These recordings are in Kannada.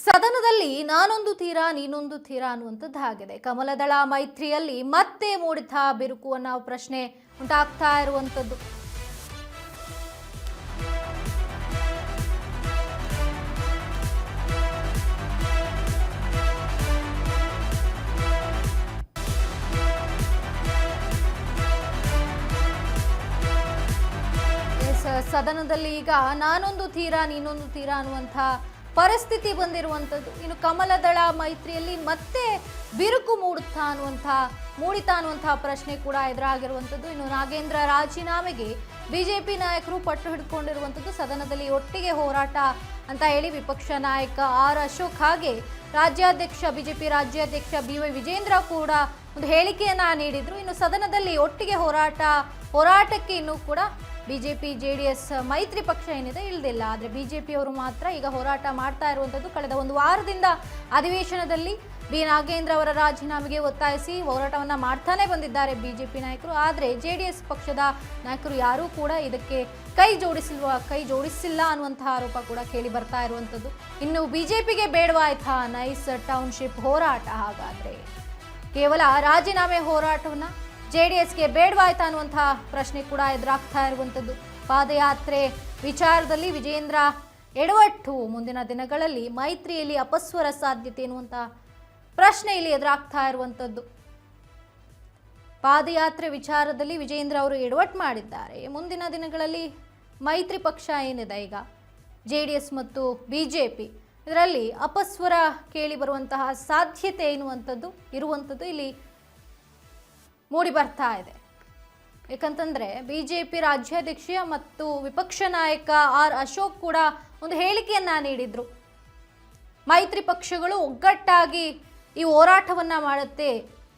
ಸದನದಲ್ಲಿ ನಾನೊಂದು ತೀರಾ ನೀನೊಂದು ತೀರಾ ಅನ್ನುವಂಥದ್ದಾಗಿದೆ. ಕಮಲದಳ ಮೈತ್ರಿಯಲ್ಲಿ ಮತ್ತೆ ಮೂಡಿದ ಬಿರುಕು ಅನ್ನೋ ಪ್ರಶ್ನೆ ಉಂಟಾಗ್ತಾ ಇರುವಂಥದ್ದು. ಸದನದಲ್ಲಿ ಈಗ ನಾನೊಂದು ತೀರಾ ನೀನೊಂದು ತೀರಾ ಅನ್ನುವಂಥ ಪರಿಸ್ಥಿತಿ ಬಂದಿರುವಂಥದ್ದು. ಇನ್ನು ಕಮಲದಳ ಮೈತ್ರಿಯಲ್ಲಿ ಮತ್ತೆ ಬಿರುಕು ಮೂಡಿತಾ ಅನ್ನುವಂಥ ಪ್ರಶ್ನೆ ಕೂಡ ಎದುರಾಗಿರುವಂಥದ್ದು. ಇನ್ನು ನಾಗೇಂದ್ರ ರಾಜೀನಾಮೆಗೆ ಬಿಜೆಪಿ ನಾಯಕರು ಪಟ್ಟು ಹಿಡ್ಕೊಂಡಿರುವಂಥದ್ದು. ಸದನದಲ್ಲಿ ಒಟ್ಟಿಗೆ ಹೋರಾಟ ಅಂತ ಹೇಳಿ ವಿಪಕ್ಷ ನಾಯಕ ಆರ್ ಅಶೋಕ್ ಹಾಗೆ ಬಿಜೆಪಿ ರಾಜ್ಯಾಧ್ಯಕ್ಷ BY ವಿಜೇಂದ್ರ ಕೂಡ ಒಂದು ಹೇಳಿಕೆಯನ್ನ ನೀಡಿದ್ರು. ಇನ್ನು ಸದನದಲ್ಲಿ ಒಟ್ಟಿಗೆ ಹೋರಾಟಕ್ಕೆ ಇನ್ನೂ ಕೂಡ ಬಿಜೆಪಿ JDS ಮೈತ್ರಿ ಪಕ್ಷ ಏನಿದೆ ಇಳ್ದಿಲ್ಲ. ಆದರೆ ಬಿಜೆಪಿಯವರು ಮಾತ್ರ ಈಗ ಹೋರಾಟ ಮಾಡ್ತಾ ಇರುವಂಥದ್ದು. ಕಳೆದ ಒಂದು ವಾರದಿಂದ ಅಧಿವೇಶನದಲ್ಲಿ ನಾಗೇಂದ್ರ ಅವರ ರಾಜೀನಾಮೆಗೆ ಒತ್ತಾಯಿಸಿ ಹೋರಾಟವನ್ನ ಮಾಡ್ತಾನೆ ಬಂದಿದ್ದಾರೆ ಬಿಜೆಪಿ ನಾಯಕರು. ಆದರೆ JDS ಪಕ್ಷದ ನಾಯಕರು ಯಾರೂ ಕೂಡ ಇದಕ್ಕೆ ಕೈ ಜೋಡಿಸಿಲ್ಲ ಅನ್ನುವಂತಹ ಆರೋಪ ಕೂಡ ಕೇಳಿ ಬರ್ತಾ ಇರುವಂಥದ್ದು. ಇನ್ನು ಬಿಜೆಪಿಗೆ ಬೇಡವಾಯ್ತಾ ನೈಸ್ ಟೌನ್ಶಿಪ್ ಹೋರಾಟ? ಹಾಗಾದ್ರೆ ಕೇವಲ ರಾಜೀನಾಮೆ ಹೋರಾಟವನ್ನ JDSಗೆ ಬೇಡವಾಯ್ತಾ ಅನ್ನುವಂತಹ ಪ್ರಶ್ನೆ ಕೂಡ ಎದುರಾಗ್ತಾ ಇರುವಂಥದ್ದು. ಪಾದಯಾತ್ರೆ ವಿಚಾರದಲ್ಲಿ ವಿಜೇಂದ್ರ ಎಡವಟ್ಟು, ಮುಂದಿನ ದಿನಗಳಲ್ಲಿ ಮೈತ್ರಿಯಲ್ಲಿ ಅಪಸ್ವರ ಸಾಧ್ಯತೆ ಎನ್ನುವಂಥ ಪ್ರಶ್ನೆ ಇಲ್ಲಿ ಎದುರಾಗ್ತಾ ಇರುವಂಥದ್ದು. ಪಾದಯಾತ್ರೆ ವಿಚಾರದಲ್ಲಿ ವಿಜೇಂದ್ರ ಅವರು ಎಡವಟ್ಟು ಮಾಡಿದ್ದಾರೆ. ಮುಂದಿನ ದಿನಗಳಲ್ಲಿ ಮೈತ್ರಿ ಪಕ್ಷ ಏನಿದೆ ಈಗ JDS ಮತ್ತು ಬಿಜೆಪಿ ಇದರಲ್ಲಿ ಅಪಸ್ವರ ಕೇಳಿ ಬರುವಂತಹ ಸಾಧ್ಯತೆ ಇರುವಂಥದ್ದು ಇಲ್ಲಿ ಮೂಡಿ ಬರ್ತಾ ಇದೆ. ಯಾಕಂತಂದ್ರೆ ಬಿಜೆಪಿ ರಾಜ್ಯಾಧ್ಯಕ್ಷ ಮತ್ತು ವಿಪಕ್ಷ ನಾಯಕ ಆರ್ ಅಶೋಕ್ ಕೂಡ ಒಂದು ಹೇಳಿಕೆಯನ್ನ ನೀಡಿದ್ರು. ಮೈತ್ರಿ ಪಕ್ಷಗಳು ಒಗ್ಗಟ್ಟಾಗಿ ಈ ಹೋರಾಟವನ್ನ ಮಾಡುತ್ತೆ,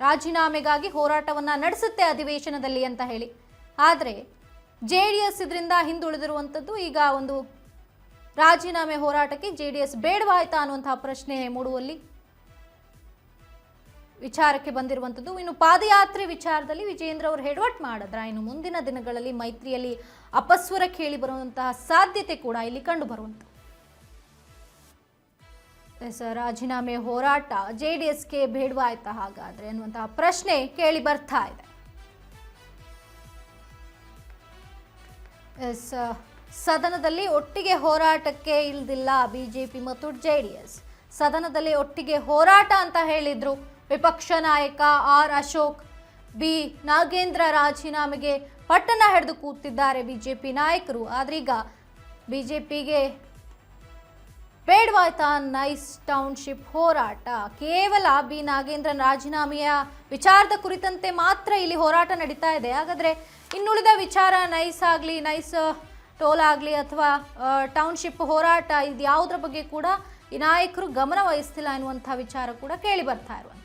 ರಾಜೀನಾಮೆಗಾಗಿ ಹೋರಾಟವನ್ನ ನಡೆಸುತ್ತೆ ಅಧಿವೇಶನದಲ್ಲಿ ಅಂತ ಹೇಳಿ. ಆದರೆ JDS ಇದರಿಂದ ಹಿಂದುಳಿದಿರುವಂಥದ್ದು. ಈಗ ಒಂದು ರಾಜೀನಾಮೆ ಹೋರಾಟಕ್ಕೆ JDS ಬೇಡವಾಯ್ತಾ ಅನ್ನುವಂತಹ ಪ್ರಶ್ನೆ ಮೂಡುವಲ್ಲಿ ವಿಚಾರಕ್ಕೆ ಬಂದಿರುವಂಥದ್ದು. ಇನ್ನು ಪಾದಯಾತ್ರೆ ವಿಚಾರದಲ್ಲಿ ವಿಜೇಂದ್ರ ಅವರು ಎಡವಟ್ಟು ಮಾಡಿದ್ರ, ಇನ್ನು ಮುಂದಿನ ದಿನಗಳಲ್ಲಿ ಮೈತ್ರಿಯಲ್ಲಿ ಅಪಸ್ವರ ಕೇಳಿ ಬರುವಂತಹ ಸಾಧ್ಯತೆ ಕೂಡ ಇಲ್ಲಿ ಕಂಡು ಬರುವಂತ. ರಾಜೀನಾಮೆ ಹೋರಾಟ JDSಗೆ ಬೇಡವಾಯ್ತಾ ಹಾಗಾದ್ರೆ ಅನ್ನುವಂತಹ ಪ್ರಶ್ನೆ ಕೇಳಿ ಬರ್ತಾ ಇದೆ. ಸದನದಲ್ಲಿ ಒಟ್ಟಿಗೆ ಹೋರಾಟಕ್ಕೆ ಇಳ್ದಿಲ್ಲ ಬಿಜೆಪಿ ಮತ್ತು JDS. ಸದನದಲ್ಲಿ ಒಟ್ಟಿಗೆ ಹೋರಾಟ ಅಂತ ಹೇಳಿದ್ರು ವಿಪಕ್ಷ ನಾಯಕ ಆರ್ ಅಶೋಕ್. ನಾಗೇಂದ್ರ ರಾಜೀನಾಮೆಗೆ ಪಟ್ಟಣ ಹಿಡಿದು ಕೂತಿದ್ದಾರೆ ಬಿಜೆಪಿ ನಾಯಕರು. ಆದ್ರೀಗ ಬಿಜೆಪಿಗೆ ಬೇಡವಾಯ್ತಾ ನೈಸ್ ಟೌನ್ಶಿಪ್ ಹೋರಾಟ? ಕೇವಲ ನಾಗೇಂದ್ರ ರಾಜೀನಾಮೆಯ ವಿಚಾರದ ಕುರಿತಂತೆ ಮಾತ್ರ ಇಲ್ಲಿ ಹೋರಾಟ ನಡೀತಾ ಇದೆ. ಹಾಗಾದ್ರೆ ಇನ್ನುಳಿದ ವಿಚಾರ ನೈಸ್ ಟೋಲ್ ಆಗಲಿ ಅಥವಾ ಟೌನ್ಶಿಪ್ ಹೋರಾಟ ಇದು ಯಾವುದ್ರ ಬಗ್ಗೆ ಕೂಡ ಈ ನಾಯಕರು ಗಮನ ವಹಿಸ್ತಿಲ್ಲ ಎನ್ನುವಂಥ ವಿಚಾರ ಕೂಡ ಕೇಳಿ ಬರ್ತಾ ಇರುವಂಥದ್ದು.